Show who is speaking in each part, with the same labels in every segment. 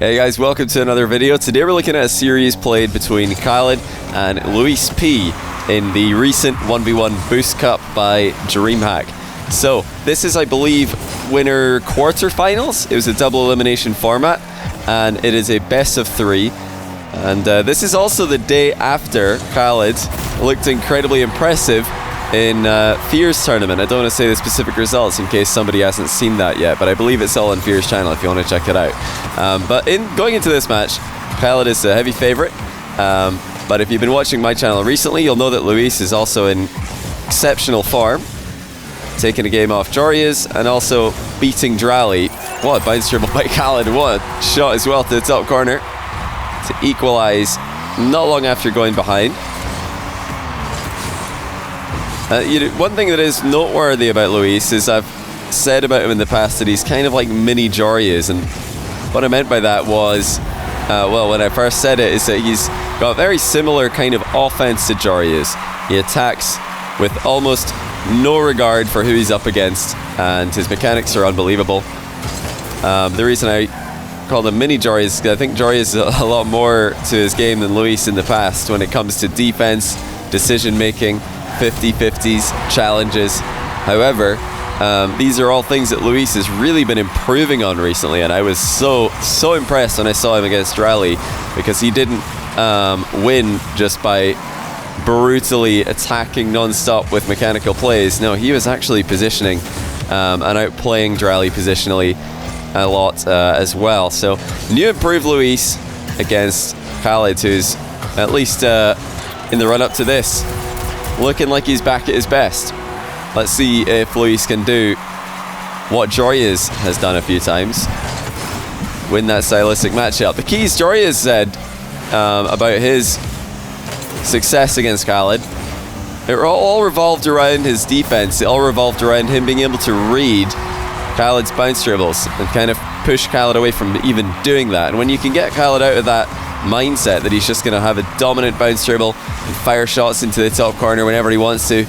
Speaker 1: Hey guys, welcome to another video. Today we're looking at a series played between Khaled and Luis P in the recent 1v1 Boost Cup by DreamHack. So this is, I believe, winner quarterfinals. It was a double elimination format and it is a best of 3. And this is also the day after Khaled looked incredibly impressive in Fear's tournament. I don't want to say the specific results in case somebody hasn't seen that yet, but I believe it's all on Fear's channel if you want to check it out. But going into this match, Khaled is a heavy favorite. But if you've been watching my channel recently, you'll know that Luis is also in exceptional form, taking a game off Jorias and also beating Drally. What a bounce dribble by Khaled. What a shot as well to the top corner to equalize not long after going behind. One thing that is noteworthy about Luis is I've said about him in the past that he's kind of like mini Jorias, and what I meant by that was, well, when I first said it, is that he's got a very similar kind of offense to Jorias. He attacks with almost no regard for who he's up against, and his mechanics are unbelievable. The reason I call him mini Jorias is because I think Jorias is a lot more to his game than Luis in the past when it comes to defense, decision making, 50-50s, challenges. However, these are all things that Luis has really been improving on recently, and I was so impressed when I saw him against Drally, because he didn't win just by brutally attacking non-stop with mechanical plays. No, he was actually positioning and outplaying Drally positionally a lot as well. So new improved Luis against Khaled, who's at least in the run-up to this looking like he's back at his best. Let's see if Luis can do what Jorias has done a few times, win that stylistic matchup. The keys Jorias said about his success against Khaled, it all revolved around his defense. It all revolved around him being able to read Khaled's bounce dribbles and kind of push Khaled away from even doing that. And when you can get Khaled out of that mindset that he's just going to have a dominant bounce dribble and fire shots into the top corner whenever he wants to,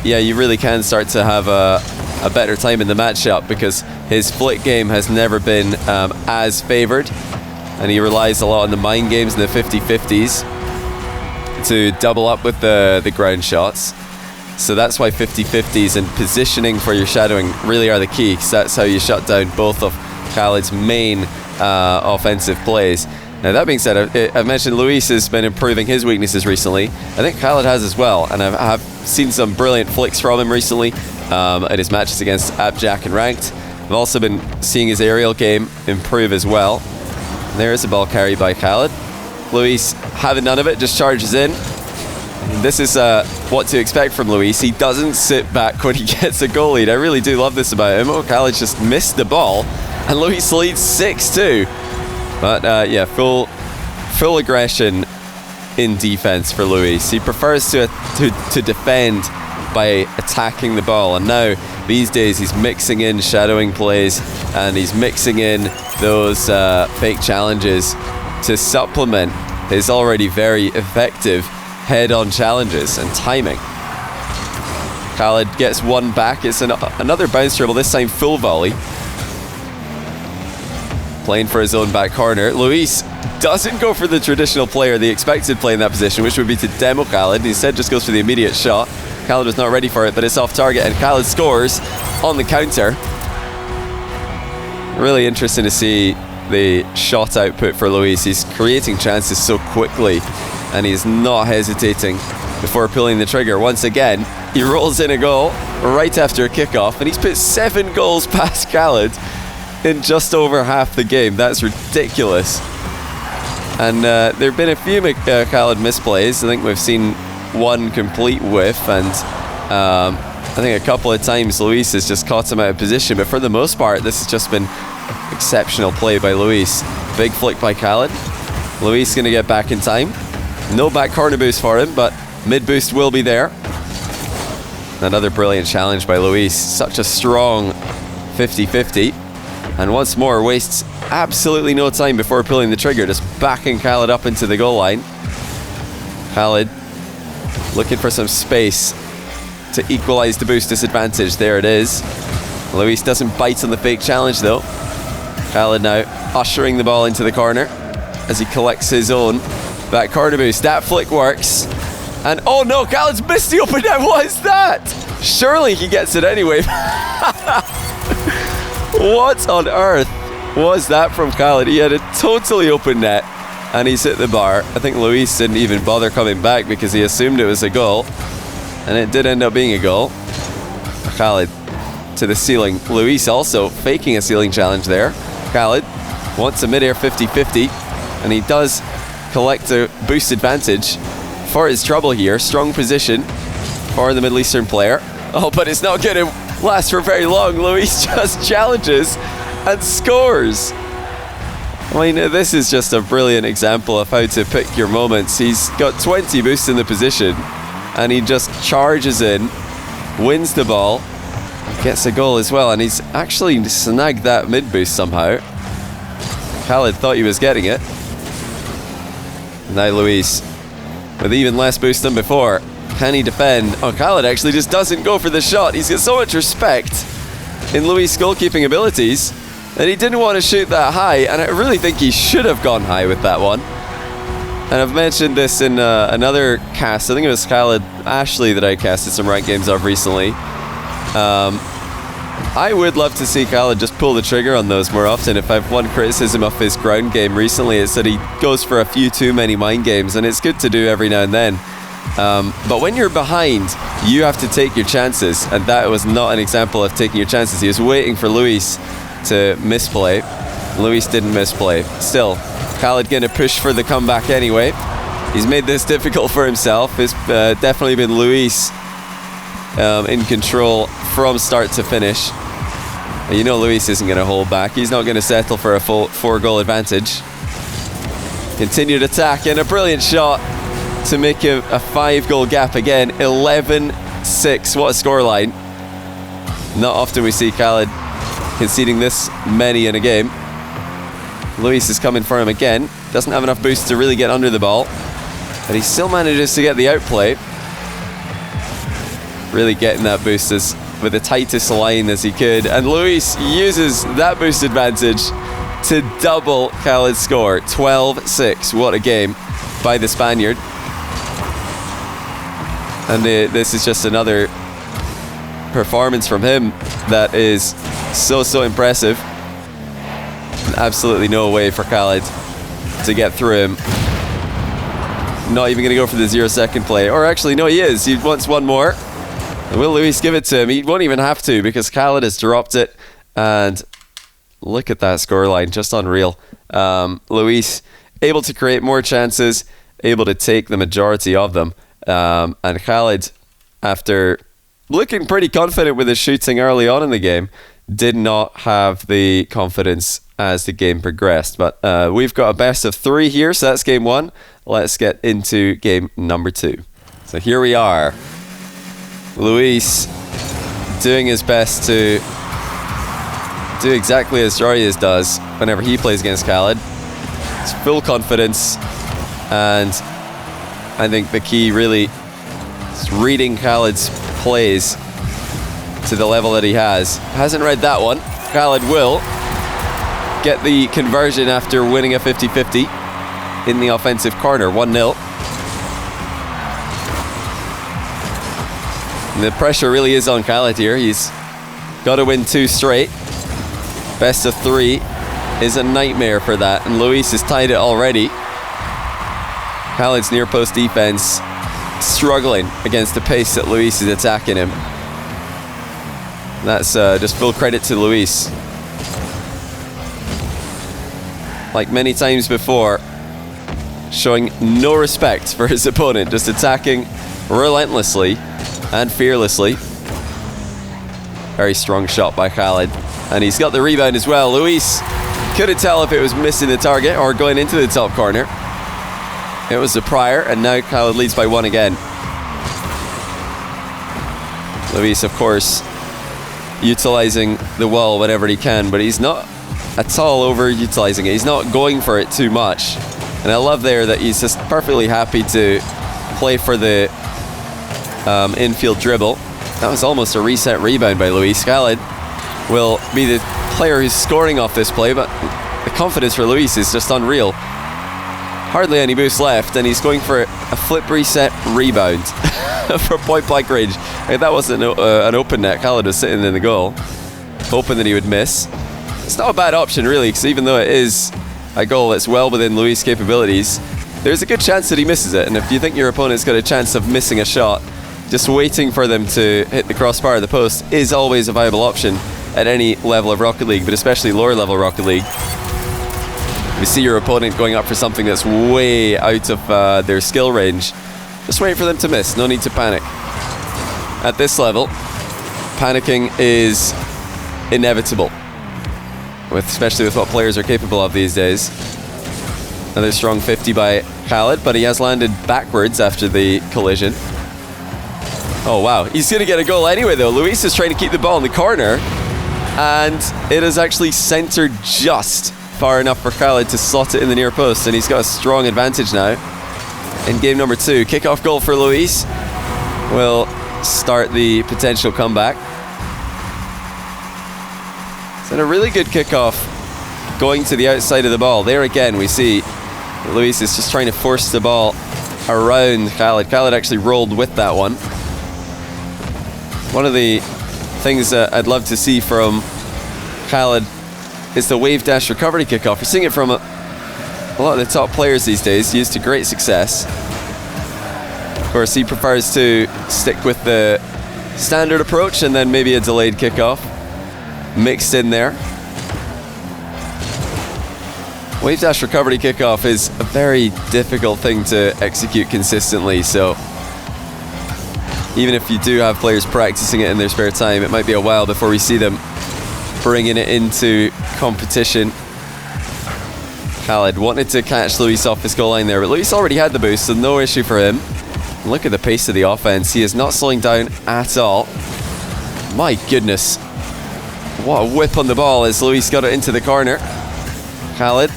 Speaker 1: yeah, you really can start to have a better time in the matchup, because his flick game has never been as favored, and he relies a lot on the mind games and the 50-50s to double up with the ground shots. So that's why 50-50s and positioning for your shadowing really are the key, because that's how you shut down both of Khaled's main offensive plays. Now, that being said, I've mentioned Luis has been improving his weaknesses recently. I think Khaled has as well, and I've seen some brilliant flicks from him recently at his matches against Abjack and Ranked. I've also been seeing his aerial game improve as well. And there is a ball carry by Khaled. Luis, having none of it, just charges in. And this is what to expect from Luis. He doesn't sit back when he gets a goal lead. I really do love this about him. Oh, Khaled just missed the ball, and Luis leads 6-2. But yeah, full aggression in defense for Luis. He prefers to defend by attacking the ball, and now these days he's mixing in shadowing plays and he's mixing in those fake challenges to supplement his already very effective head-on challenges and timing. Khaled gets one back. It's another bounce dribble, this time full volley. Playing for his own back corner. Luis doesn't go for the traditional play or the expected play in that position, which would be to demo Khaled. He instead just goes for the immediate shot. Khaled was not ready for it, but it's off target, and Khaled scores on the counter. Really interesting to see the shot output for Luis. He's creating chances so quickly, and he's not hesitating before pulling the trigger. Once again, he rolls in a goal right after a kickoff, and he's put 7 goals past Khaled in just over half the game. That's ridiculous. And there have been a few Khaled misplays. I think we've seen one complete whiff, and I think a couple of times Luis has just caught him out of position, but for the most part this has just been exceptional play by Luis. Big flick by Khaled. Luis gonna get back in time. No back corner boost for him, but mid boost will be there. Another brilliant challenge by Luis. Such a strong 50-50. And once more, wastes absolutely no time before pulling the trigger, just backing Khaled up into the goal line. Khaled looking for some space to equalize the boost disadvantage. There it is. Luis doesn't bite on the fake challenge though. Khaled now ushering the ball into the corner as he collects his own back corner boost. That flick works. And oh no, Khaled's missed the open net. What is that? Surely he gets it anyway. What on earth was that from Khaled? He had a totally open net and he's hit the bar. I think Luis didn't even bother coming back because he assumed it was a goal. And it did end up being a goal. Khaled to the ceiling. Luis also faking a ceiling challenge there. Khaled wants a mid-air 50-50 and he does collect a boost advantage for his trouble here. Strong position for the Middle Eastern player. Oh, but it's not going to last for very long. Luis just challenges and scores. I mean, this is just a brilliant example of how to pick your moments. He's got 20 boosts in the position and he just charges in, wins the ball, gets a goal as well, and he's actually snagged that mid boost somehow. Khaled thought he was getting it. Now Luis with even less boost than before. Can he defend? Oh, Khaled actually just doesn't go for the shot. He's got so much respect in Luis' goalkeeping abilities that he didn't want to shoot that high, and I really think he should have gone high with that one. And I've mentioned this in another cast. I think it was Khaled Ashley that I casted some ranked games of recently. I would love to see Khaled just pull the trigger on those more often. If I've one criticism of his ground game recently, it's that he goes for a few too many mind games, and it's good to do every now and then. But when you're behind, you have to take your chances, and that was not an example of taking your chances. He was waiting for Luis to misplay. Luis didn't misplay. Still, Khaled going to push for the comeback anyway. He's made this difficult for himself. It's definitely been Luis in control from start to finish. And you know Luis isn't going to hold back. He's not going to settle for a full 4-goal advantage. Continued attack and a brilliant shot to make a 5-goal gap again. 11-6. What a scoreline. Not often we see Khaled conceding this many in a game. Luis is coming for him again. Doesn't have enough boost to really get under the ball, but he still manages to get the outplay. Really getting that boost with the tightest line as he could. And Luis uses that boost advantage to double Khaled's score. 12-6. What a game by the Spaniard. And this is just another performance from him that is so impressive. Absolutely no way for Khaled to get through him. Not even going to go for the 0-second play. Or actually, no, he is. He wants one more. Will Luis give it to him? He won't even have to because Khaled has dropped it. And look at that scoreline. Just unreal. Luis able to create more chances, able to take the majority of them. And Khaled, after looking pretty confident with his shooting early on in the game, did not have the confidence as the game progressed. But we've got a best of 3 here, so that's game 1. Let's get into game number 2. So here we are. Luis doing his best to do exactly as Jarius does whenever he plays against Khaled. It's full confidence, and I think the key really is reading Khaled's plays to the level that he has. Hasn't read that one. Khaled will get the conversion after winning a 50-50 in the offensive corner. 1-0. The pressure really is on Khaled here. He's got to win 2 straight. Best of 3 is a nightmare for that, and Luis has tied it already. Khaled's near post defense struggling against the pace that Luis is attacking him. That's just full credit to Luis. Like many times before, showing no respect for his opponent, just attacking relentlessly and fearlessly. Very strong shot by Khaled, and he's got the rebound as well. Luis couldn't tell if it was missing the target or going into the top corner. It was the prior, and now Khaled leads by 1 again. Luis, of course, utilizing the wall whenever he can, but he's not at all over-utilizing it. He's not going for it too much. And I love there that he's just perfectly happy to play for the infield dribble. That was almost a reset rebound by Luis. Khaled will be the player who's scoring off this play, but the confidence for Luis is just unreal. Hardly any boost left, and he's going for a flip reset rebound for point blank range. Hey, that wasn't an open net. Khaled was sitting in the goal, hoping that he would miss. It's not a bad option, really, because even though it is a goal that's well within Luis' capabilities, there's a good chance that he misses it. And if you think your opponent's got a chance of missing a shot, just waiting for them to hit the crossbar of the post is always a viable option at any level of Rocket League, but especially lower level Rocket League. You see your opponent going up for something that's way out of their skill range, just wait for them to miss, no need to panic. At this level, panicking is inevitable, especially with what players are capable of these days. Another strong 50 by Khaled, but he has landed backwards after the collision. Oh wow, he's going to get a goal anyway though. Luis is trying to keep the ball in the corner, and it is actually centered just far enough for Khaled to slot it in the near post, and he's got a strong advantage now in game number 2. Kickoff goal for Luis will start the potential comeback. It's a really good kickoff going to the outside of the ball. There again we see Luis is just trying to force the ball around Khaled. Khaled actually rolled with that one. One of the things that I'd love to see from Khaled is the wave dash recovery kickoff. You're seeing it from a lot of the top players these days, used to great success. Of course, he prefers to stick with the standard approach and then maybe a delayed kickoff mixed in there. Wave dash recovery kickoff is a very difficult thing to execute consistently, so even if you do have players practicing it in their spare time, it might be a while before we see them bringing it into competition. Khaled wanted to catch Luis off his goal line there, but Luis already had the boost, so no issue for him. Look at the pace of the offense. He is not slowing down at all. My goodness. What a whip on the ball as Luis got it into the corner. Khaled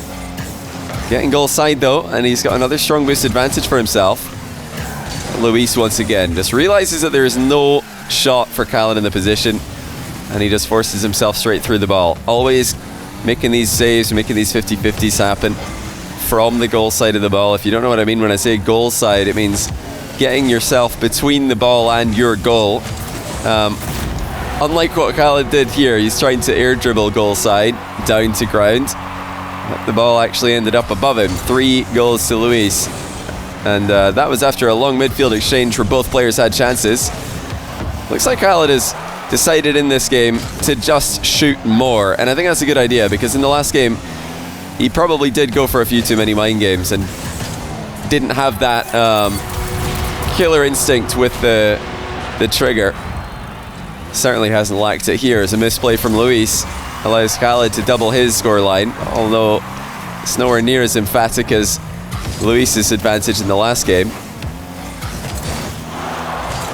Speaker 1: getting goal side though, and he's got another strong boost advantage for himself. Luis once again just realizes that there is no shot for Khaled in the position, and he just forces himself straight through the ball. Always making these saves, making these 50-50s happen from the goal side of the ball. If you don't know what I mean when I say goal side, it means getting yourself between the ball and your goal. Unlike what Khaled did here, he's trying to air dribble goal side down to ground. The ball actually ended up above him. 3 goals to Luis. And that was after a long midfield exchange where both players had chances. Looks like Khaled has decided in this game to just shoot more. And I think that's a good idea, because in the last game, he probably did go for a few too many mind games and didn't have that killer instinct with the trigger. Certainly hasn't lacked it here as a misplay from Luis allows Khaled to double his scoreline, although it's nowhere near as emphatic as Luis's advantage in the last game.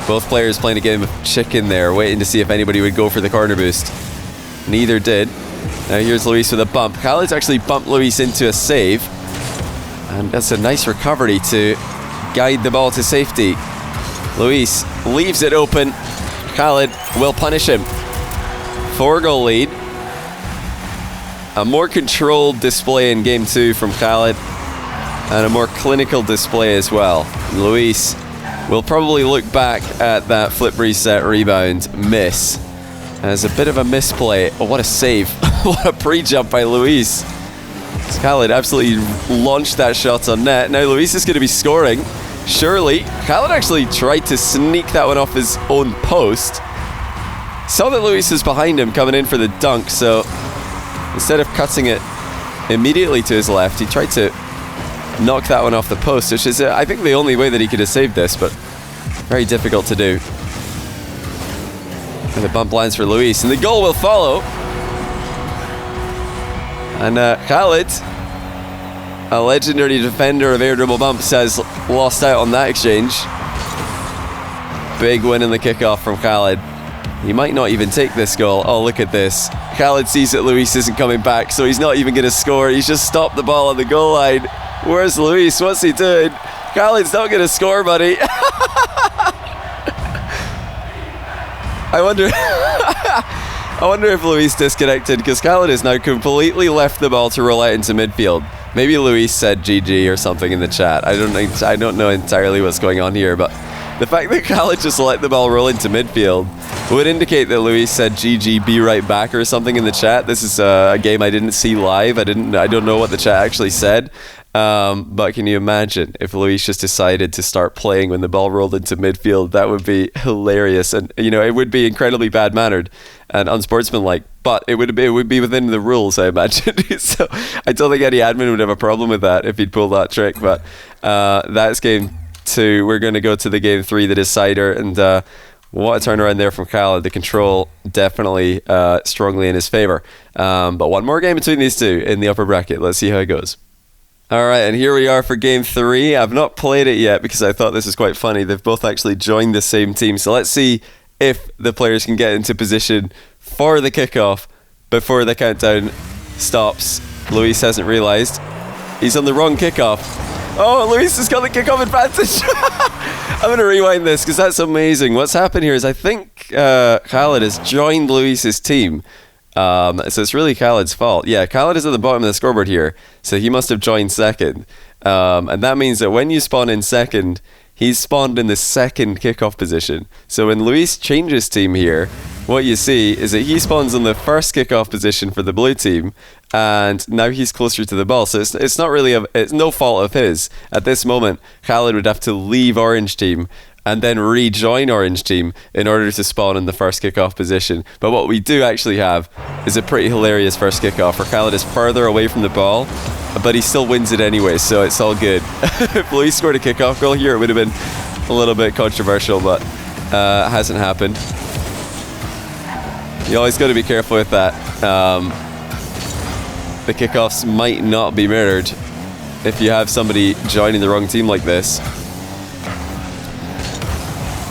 Speaker 1: Both players playing a game of chicken there, waiting to see if anybody would go for the corner boost. Neither did. Now here's Luis with a bump. Khaled's actually bumped Luis into a save, and that's a nice recovery to guide the ball to safety. Luis leaves it open. Khaled will punish him. 4-goal lead. A more controlled display in game 2 from Khaled, and a more clinical display as well. Luis will probably look back at that flip reset rebound miss as a bit of a misplay. Oh, what a save. What a pre-jump by Luis. Khaled absolutely launched that shot on net. Now Luis is going to be scoring. Surely. Khaled actually tried to sneak that one off his own post. Saw that Luis was behind him coming in for the dunk, so instead of cutting it immediately to his left, he tried to knock that one off the post, which is, I think, the only way that he could have saved this, but very difficult to do. And the bump lands for Luis, and the goal will follow. And Khaled, a legendary defender of air dribble bumps, has lost out on that exchange. Big win in the kickoff from Khaled. He might not even take this goal. Oh, look at this. Khaled sees that Luis isn't coming back, so he's not even going to score. He's just stopped the ball on the goal line. Where's Luis? What's he doing? Khaled's not going to score, buddy. I wonder I wonder if Luis disconnected because Khaled has now completely left the ball to roll out into midfield. Maybe Luis said GG or something in the chat. I don't know entirely what's going on here, but the fact that Khaled just let the ball roll into midfield would indicate that Luis said GG, be right back or something in the chat. This is a game I didn't see live. I don't know what the chat actually said. But can you imagine if Luis just decided to start playing when the ball rolled into midfield? That would be hilarious, and it would be incredibly bad mannered and unsportsmanlike. But it would be within the rules, I imagine. So I don't think any admin would have a problem with that if he'd pulled that trick. But that's game 2. We're going to go to the game 3, the decider, and what a turnaround there from Khaled. The control definitely strongly in his favor. But one more game between these two in the upper bracket. Let's see how it goes. All right, and here we are for game 3. I've not played it yet because I thought this was quite funny. They've both actually joined the same team. So let's see if the players can get into position for the kickoff before the countdown stops. Luis hasn't realized. He's on the wrong kickoff. Oh, Luis has got the kickoff advantage. I'm going to rewind this because that's amazing. What's happened here is I think Khaled has joined Luis's team. So it's really Khaled's fault. Yeah, Khaled is at the bottom of the scoreboard here, so he must have joined second. And that means that when you spawn in second, he's spawned in the second kickoff position. So when Luis changes team here, what you see is that he spawns in the first kickoff position for the blue team, and now he's closer to the ball. So it's not really it's no fault of his. At this moment, Khaled would have to leave orange team and then rejoin orange team in order to spawn in the first kickoff position. But what we do actually have is a pretty hilarious first kickoff where Khaled is further away from the ball, but he still wins it anyway, so it's all good. If Luis scored a kickoff goal here, it would have been a little bit controversial, but hasn't happened. You always got to be careful with that. The kickoffs might not be mirrored if you have somebody joining the wrong team like this.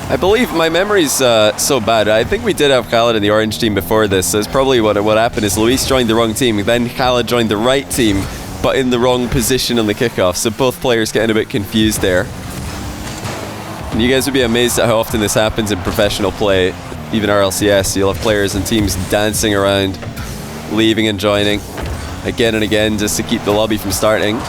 Speaker 1: I believe my memory's so bad. I think we did have Khaled in the orange team before this, so it's probably what happened is Luis joined the wrong team, then Khaled joined the right team, but in the wrong position on the kickoff, so both players getting a bit confused there. And you guys would be amazed at how often this happens in professional play, even RLCS. You'll have players and teams dancing around, leaving and joining, again and again, just to keep the lobby from starting.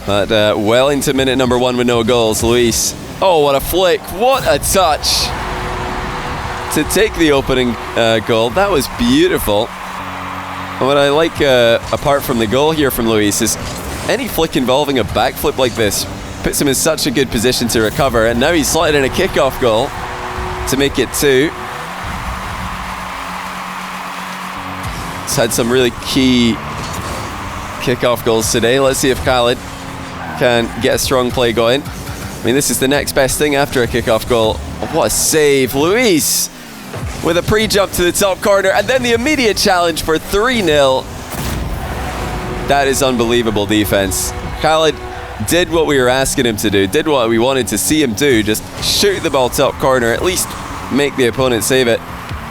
Speaker 1: But well into minute number 1 with no goals, Luis. Oh, what a flick. What a touch. To take the opening goal. That was beautiful. And what I like, apart from the goal here from Luis, is any flick involving a backflip like this puts him in such a good position to recover. And now he's slotted in a kickoff goal to make it 2. He's had some really key kickoff goals today. Let's see if Khaled can get a strong play going. I mean, this is the next best thing after a kickoff goal. What a save. Luis with a pre-jump to the top corner and then the immediate challenge for 3-0. That is unbelievable defense. Khaled did what we were asking him to do, did what we wanted to see him do, just shoot the ball top corner, at least make the opponent save it.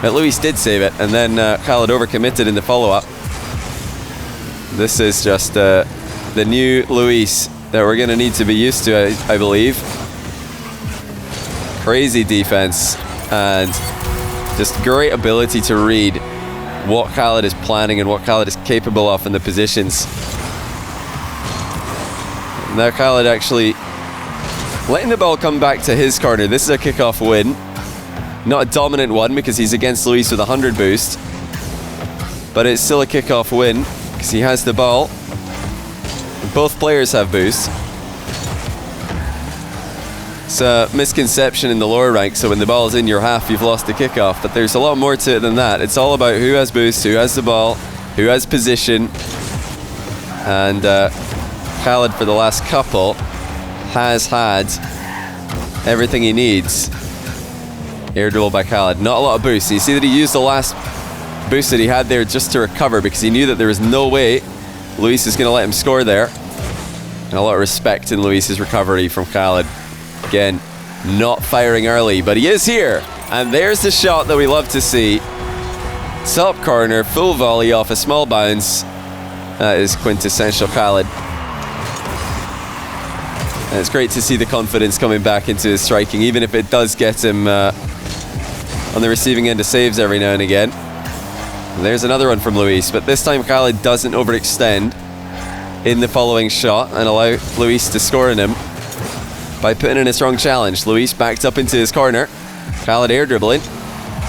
Speaker 1: But Luis did save it, and then Khaled overcommitted in the follow-up. This is just the new Luis that we're going to need to be used to, I believe. Crazy defense and just great ability to read what Khaled is planning and what Khaled is capable of in the positions. Now Khaled actually letting the ball come back to his corner. This is a kickoff win. Not a dominant one because he's against Luis with a 100 boost. But it's still a kickoff win because he has the ball. Both players have boosts. It's a misconception in the lower ranks, so when the ball is in your half, you've lost the kickoff. But there's a lot more to it than that. It's all about who has boost, who has the ball, who has position. And Khaled, for the last couple, has had everything he needs. Air dribble by Khaled. Not a lot of boost. You see that he used the last boost that he had there just to recover because he knew that there was no way Luis is going to let him score there. And a lot of respect in Luis's recovery from Khaled. Again, not firing early, but he is here. And there's the shot that we love to see. Top corner, full volley off a small bounce. That is quintessential Khaled. And it's great to see the confidence coming back into his striking, even if it does get him on the receiving end of saves every now and again. And there's another one from Luis, but this time Khaled doesn't overextend in the following shot and allow Luis to score on him by putting in a strong challenge. Luis backed up into his corner. Khaled air dribbling.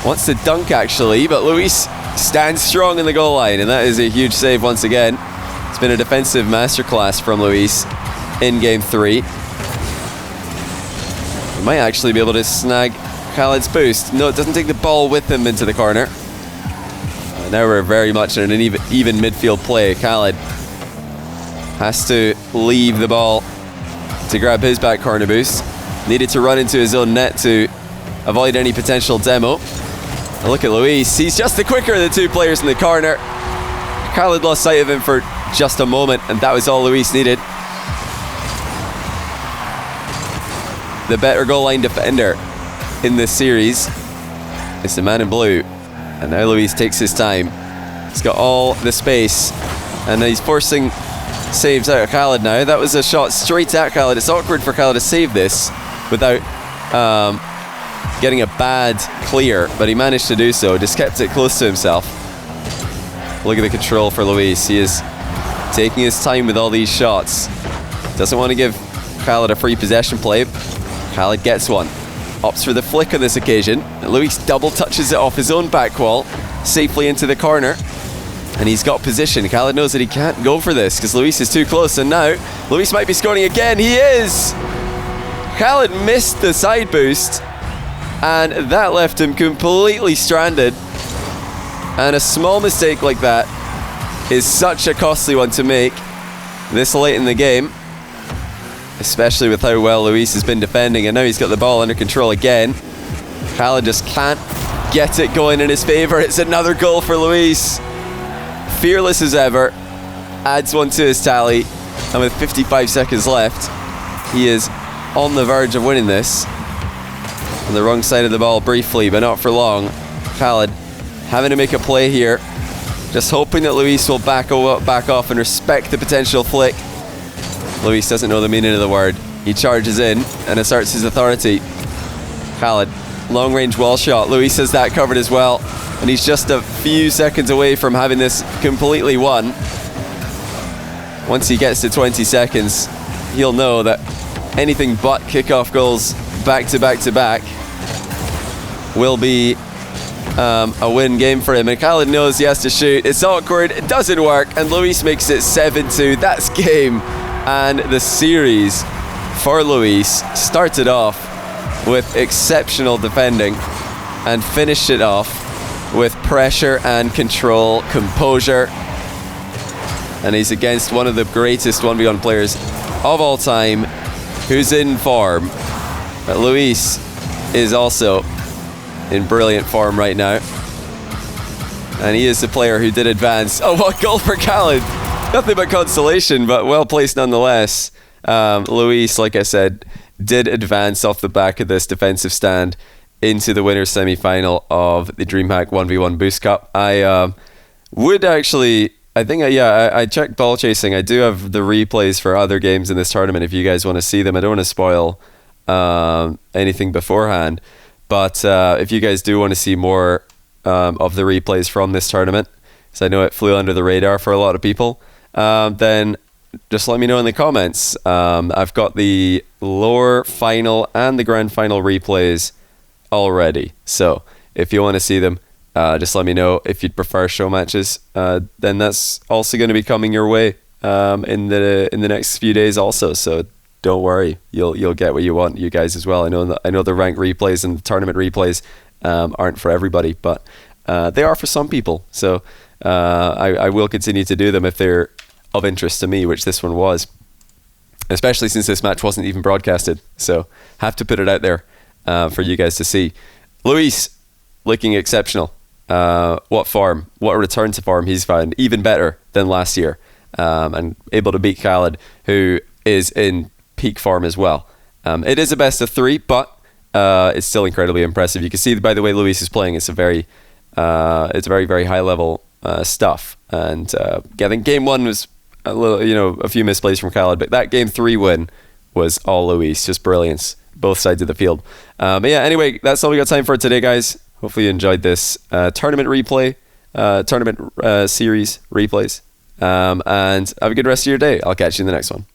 Speaker 1: Wants to dunk actually, but Luis stands strong in the goal line, and that is a huge save once again. It's been a defensive masterclass from Luis in game 3. He might actually be able to snag Khaled's boost. No, it doesn't take the ball with him into the corner. Now we're very much in an even midfield play. Khaled has to leave the ball to grab his back corner boost. Needed to run into his own net to avoid any potential demo. And look at Luis. He's just the quicker of the two players in the corner. Khaled lost sight of him for just a moment, and that was all Luis needed. The better goal line defender in this series is the man in blue. And now Luis takes his time. He's got all the space, and he's forcing saves out of Khaled now. That was a shot straight at Khaled. It's awkward for Khaled to save this without getting a bad clear, but he managed to do so. Just kept it close to himself. Look at the control for Luis. He is taking his time with all these shots. Doesn't want to give Khaled a free possession play. Khaled gets one. Opts for the flick on this occasion. And Luis double touches it off his own back wall, safely into the corner. And he's got position. Khaled knows that he can't go for this because Luis is too close. And now, Luis might be scoring again. He is! Khaled missed the side boost, and that left him completely stranded. And a small mistake like that is such a costly one to make this late in the game, especially with how well Luis has been defending. And now he's got the ball under control again. Khaled just can't get it going in his favour. It's another goal for Luis. Fearless as ever. Adds one to his tally. And with 55 seconds left, he is on the verge of winning this. On the wrong side of the ball briefly, but not for long. Khaled having to make a play here. Just hoping that Luis will back off and respect the potential flick. Luis doesn't know the meaning of the word. He charges in and asserts his authority. Khaled, long range wall shot. Luis has that covered as well. And he's just a few seconds away from having this completely won. Once he gets to 20 seconds, he'll know that anything but kickoff goals back to back to back will be a win game for him. And Khaled knows he has to shoot. It's awkward, it doesn't work, and Luis makes it 7-2. That's game. And the series for Luis started off with exceptional defending and finished it off with pressure and control, composure. And he's against one of the greatest 1v1 players of all time, who's in form. But Luis is also in brilliant form right now. And he is the player who did advance. Oh, what goal for Khaled! Nothing but consolation, but well placed nonetheless. Luis, like I said, did advance off the back of this defensive stand into the winners semi-final of the DreamHack 1v1 Boost Cup. I would actually, I checked ball chasing. I do have the replays for other games in this tournament if you guys want to see them. I don't want to spoil anything beforehand, but if you guys do want to see more of the replays from this tournament, because I know it flew under the radar for a lot of people, then just let me know in the comments. I've got the lower final and the grand final replays already, so if you want to see them, just let me know. If you'd prefer show matches, then that's also going to be coming your way in the next few days also, so don't worry, you'll get what you want, you guys as well. I know the ranked replays and the tournament replays aren't for everybody, but they are for some people, so I will continue to do them if they're of interest to me, which this one was, especially since this match wasn't even broadcasted, so have to put it out there for you guys to see. Luis looking exceptional. What form, what a return to form he's found, even better than last year, and able to beat Khaled, who is in peak form as well. It is a best of 3, but it's still incredibly impressive. You can see by the way Luis is playing, it's very very high level stuff. And I think game 1 was a little, a few misplays from Khaled, but that game 3 win was all Luis, just brilliance, both sides of the field. But yeah, anyway, that's all we got time for today, guys. Hopefully you enjoyed this tournament replay, tournament series replays. And have a good rest of your day. I'll catch you in the next one.